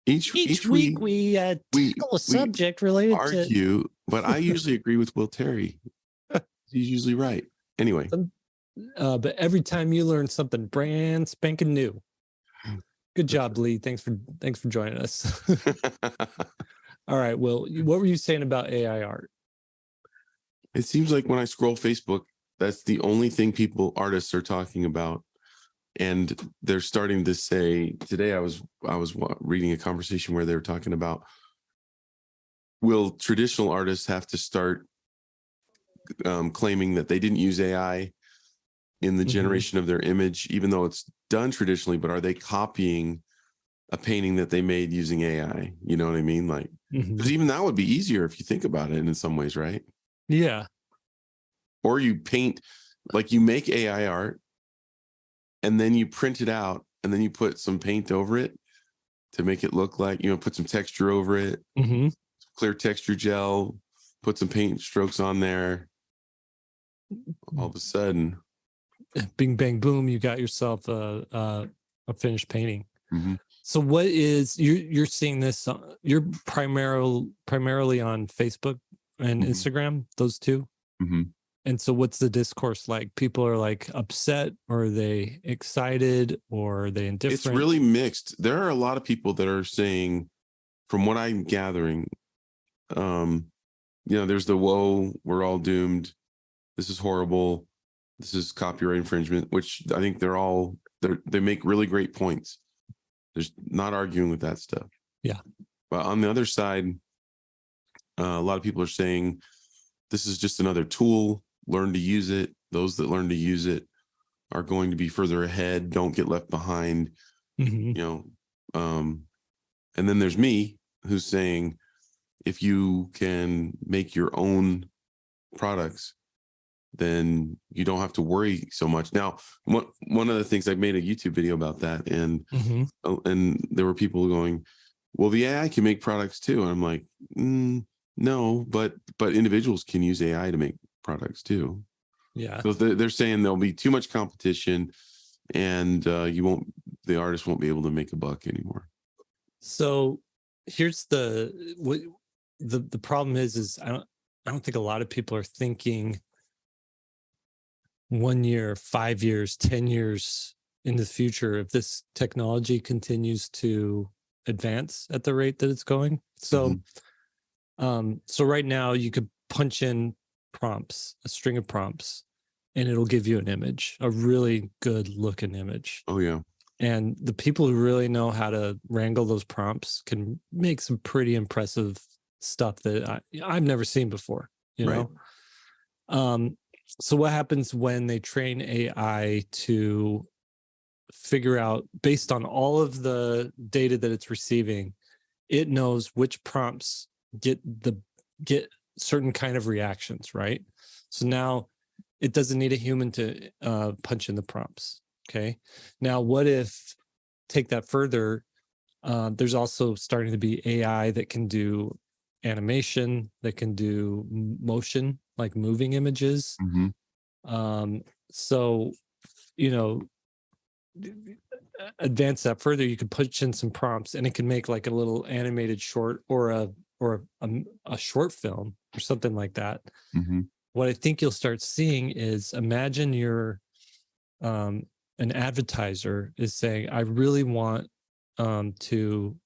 Each week we tackle a subject related argue, but I usually agree with Will Terry. He's usually right. Anyway. But every time you learn something brand spanking new. Good job, Lee. Thanks for joining us. All right. Well, what were you saying about AI art? It seems like when I scroll Facebook, that's the only thing artists are talking about. And they're starting to say, today I was reading a conversation where they were talking about, will traditional artists have to start claiming that they didn't use AI in the generation of their image, even though it's done traditionally, but are they copying a painting that they made using AI? You know what I mean? Like, because even that would be easier if you think about it in some ways, right? Yeah. Or you paint, like you make AI art and then you print it out and then you put some paint over it to make it look like, put some texture over it, clear texture gel, put some paint strokes on there. All of a sudden, bing, bang, boom, you got yourself a finished painting. So what is, you're seeing this, you're primarily on Facebook and Instagram, those two? And so what's the discourse like? People are like upset, or are they excited, or are they indifferent? It's really mixed. There are a lot of people that are saying, from what I'm gathering, there's the whoa, we're all doomed. This is horrible. This is copyright infringement, which I think they make really great points. There's not arguing with that stuff. Yeah. But on the other side, a lot of people are saying this is just another tool. Learn to use it. Those that learn to use it are going to be further ahead. Don't get left behind. And then there's me, who's saying, if you can make your own products, then you don't have to worry so much. Now, one of the things, I made a YouTube video about that, and there were people going, well, the AI can make products too. And I'm like, no, but individuals can use AI to make products too. Yeah. So they're saying there'll be too much competition, and the artist won't be able to make a buck anymore. So here's the problem is I don't think a lot of people are thinking 1 year, 5 years, 10 years in the future, if this technology continues to advance at the rate that it's going. So, so right now you could punch in prompts, a string of prompts, and it'll give you an image, a really good looking image. Oh yeah. And the people who really know how to wrangle those prompts can make some pretty impressive stuff that I've never seen before, know? So what happens when they train AI to figure out, based on all of the data that it's receiving, it knows which prompts get certain kind of reactions, right? So now it doesn't need a human to punch in the prompts. Okay. Now, what if, take that further, there's also starting to be AI that can do animation, that can do motion, like moving images. So, advance that further, you could punch in some prompts and it can make like a little animated short or a short film or something like that. What I think you'll start seeing is, imagine you're an advertiser is saying, I really want to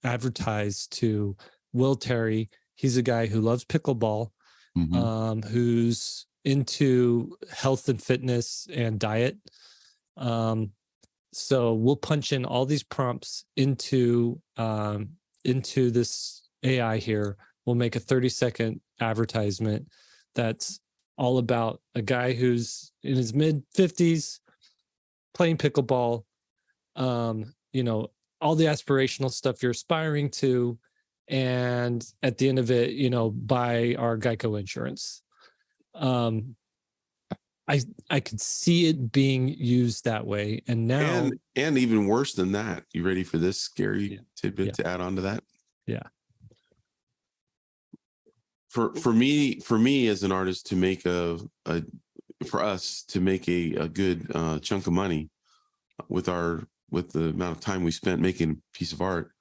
advertise to Will Terry. He's a guy who loves pickleball, who's into health and fitness and diet. So we'll punch in all these prompts into this AI here. We'll make a 30-second advertisement that's all about a guy who's in his mid-50s playing pickleball, all the aspirational stuff you're aspiring to. And at the end of it, buy our Geico insurance. I could see it being used that way. And now, and even worse than that, you ready for this scary tidbit to add on to that? Yeah. For me as an artist to make for us to make a good chunk of money with the amount of time we spent making a piece of art,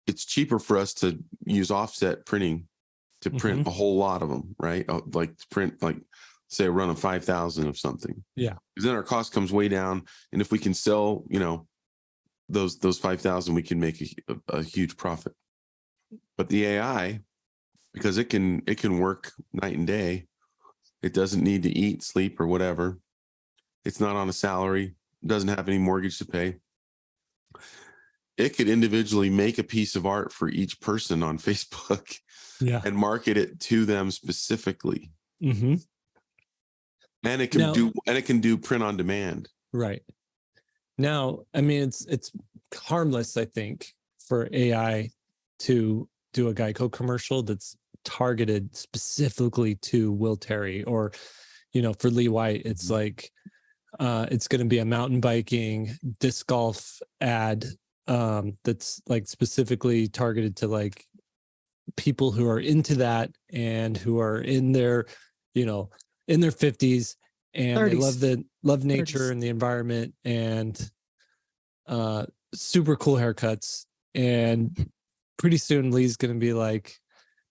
it's cheaper for us to use offset printing to print a whole lot of them, right? Like to print, like say a run of 5,000 of something. Yeah. Because then our cost comes way down. And if we can sell, you know, those 5,000, we can make a huge profit. But the AI, because it can work night and day, it doesn't need to eat, sleep, or whatever. It's not on a salary, doesn't have any mortgage to pay. It could individually make a piece of art for each person on Facebook and market it to them specifically. And it can do print on demand. Right. Now, I mean, it's harmless, I think, for AI to do a Geico commercial that's targeted specifically to Will Terry, or, you know, for Lee White, it's like it's going to be a mountain biking disc golf ad that's like specifically targeted to like people who are into that and who are in their, you know, in their 50s and 30s. They love nature 30s. And the environment and super cool haircuts. And pretty soon Lee's going to be like,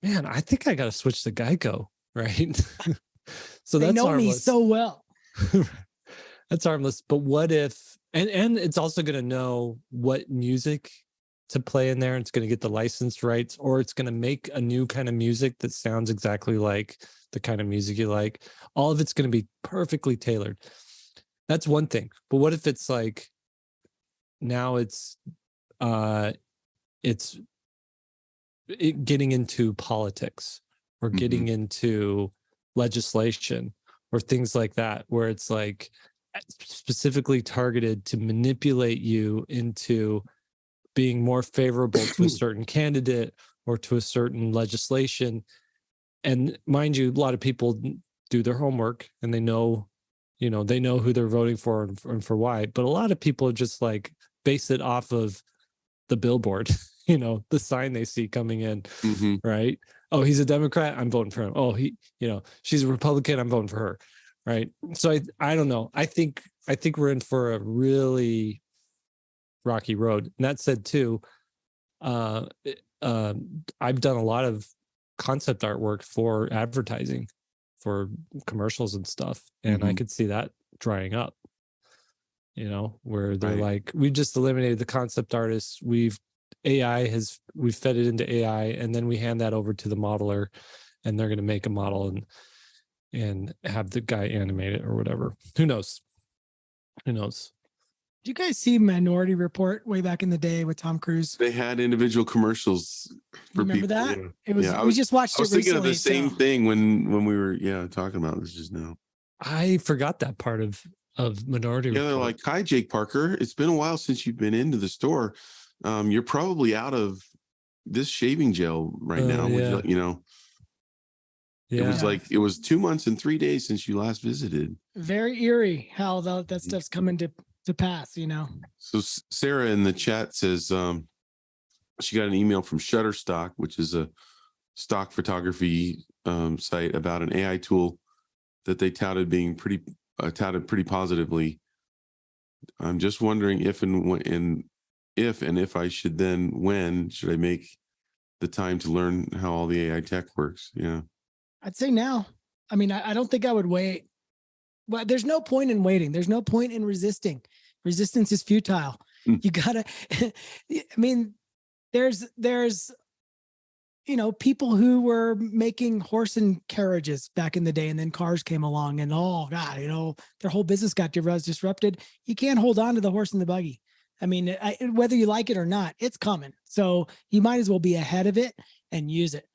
man, I think I got to switch to Geico, right? So they that's know harmless. Me so well. That's harmless. But what if, and it's also going to know what music to play in there. It's going to get the licensed rights, or it's going to make a new kind of music that sounds exactly like the kind of music you like. All of it's going to be perfectly tailored. That's one thing. But what if it's like, now it's getting into politics or getting into legislation or things like that, where it's like specifically targeted to manipulate you into being more favorable to a certain candidate or to a certain legislation. And mind you, a lot of people do their homework and they know, you know, they know who they're voting for and for why. But a lot of people just like base it off of the billboard, you know, the sign they see coming in, right? Oh, he's a Democrat, I'm voting for him. Oh, he, you know, she's a Republican, I'm voting for her, right? So I don't know. I think we're in for a really rocky road. And that said, too, I've done a lot of concept artwork for advertising, for commercials and stuff, and I could see that drying up. You know, where they're like, we've just eliminated the concept artists. We've fed it into AI, and then we hand that over to the modeler, and they're going to make a model and have the guy animate it or whatever. Who knows? Did you guys see Minority Report way back in the day with Tom Cruise? They had individual commercials for Remember people. that? Yeah. It was. We just watched it recently. I was thinking of the same thing when we were talking about this just now. I forgot that part of Minority Report. They're like, hi, Jake Parker. It's been a while since you've been into the store. You're probably out of this shaving gel right now. Yeah. You know. Yeah. It was like it was 2 months and 3 days since you last visited. Very eerie how that stuff's coming to pass, you know. So Sarah in the chat says she got an email from Shutterstock, which is a stock photography site, about an AI tool that they touted being pretty positively. I'm just wondering if I should then, when should I make the time to learn how all the AI tech works? Yeah, I'd say now. I mean, I don't think I would wait. Well, there's no point in waiting. There's no point in resisting. Resistance is futile. You gotta, I mean, there's, you know, people who were making horse and carriages back in the day, and then cars came along and, oh God, you know, their whole business got disrupted. You can't hold on to the horse and the buggy. I mean, whether you like it or not, it's coming. So you might as well be ahead of it and use it.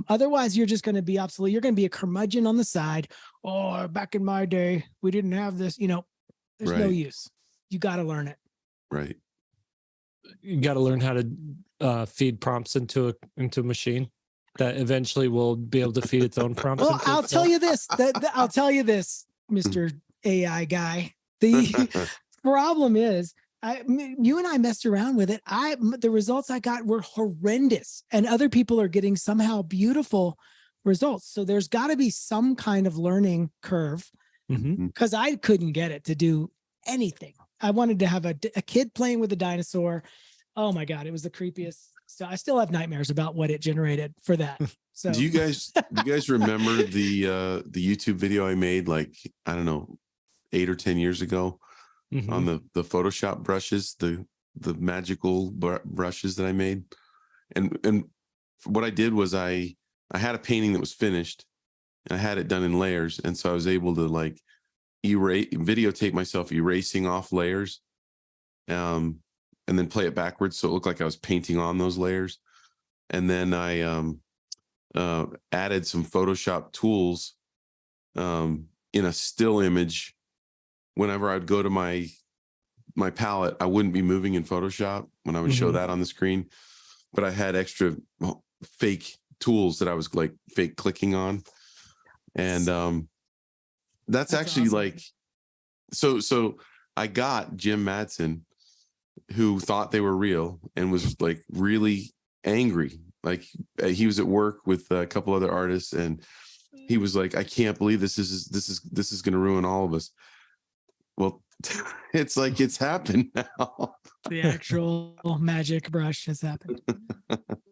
Otherwise, you're just going to be obsolete. You're going to be a curmudgeon on the side. Oh, back in my day, we didn't have this. You know, there's no use. You got to learn it. Right. You got to learn how to feed prompts into a machine that eventually will be able to feed its own prompts. Well, I'll tell you this. I'll tell you this, Mr. AI guy. The problem is, you and I messed around with it. The results I got were horrendous, and other people are getting somehow beautiful results. So there's got to be some kind of learning curve, because I couldn't get it to do anything. I wanted to have a kid playing with a dinosaur. Oh my God, it was the creepiest. So I still have nightmares about what it generated for that. So Do you guys remember the YouTube video I made like, I don't know, 8 or 10 years ago on the Photoshop brushes, the magical brushes that I made? And what I did was I had a painting that was finished and I had it done in layers. And so I was able to like videotape myself erasing off layers, and then play it backwards. So it looked like I was painting on those layers. And then I added some Photoshop tools in a still image. Whenever I'd go to my palette, I wouldn't be moving in Photoshop when I would show that on the screen, but I had extra fake tools that I was like fake clicking on. And that's actually awesome. Like, so I got Jim Madsen, who thought they were real and was like really angry. Like he was at work with a couple other artists and he was like, I can't believe this is going to ruin all of us. Well, it's like it's happened now. The actual magic brush has happened.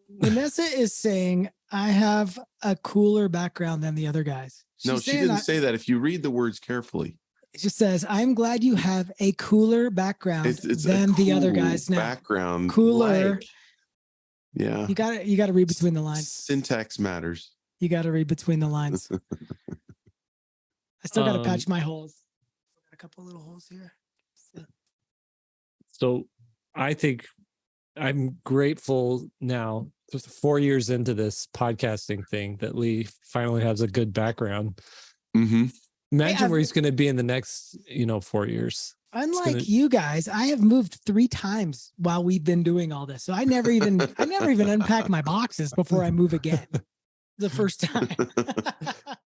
Vanessa is saying I have a cooler background than the other guys. No, she didn't say that. If you read the words carefully, it just says, I'm glad you have a cooler background than the other guys now. Background. Cooler. Like, yeah. You got to read between the lines. Syntax matters. You got to read between the lines. I still got to patch my holes. Got a couple little holes here. So I think I'm grateful now, just 4 years into this podcasting thing, that Lee finally has a good background. Imagine where he's going to be in the next, 4 years. Unlike you guys, I have moved 3 times while we've been doing all this. So I never even unpack my boxes before I move again. The first time.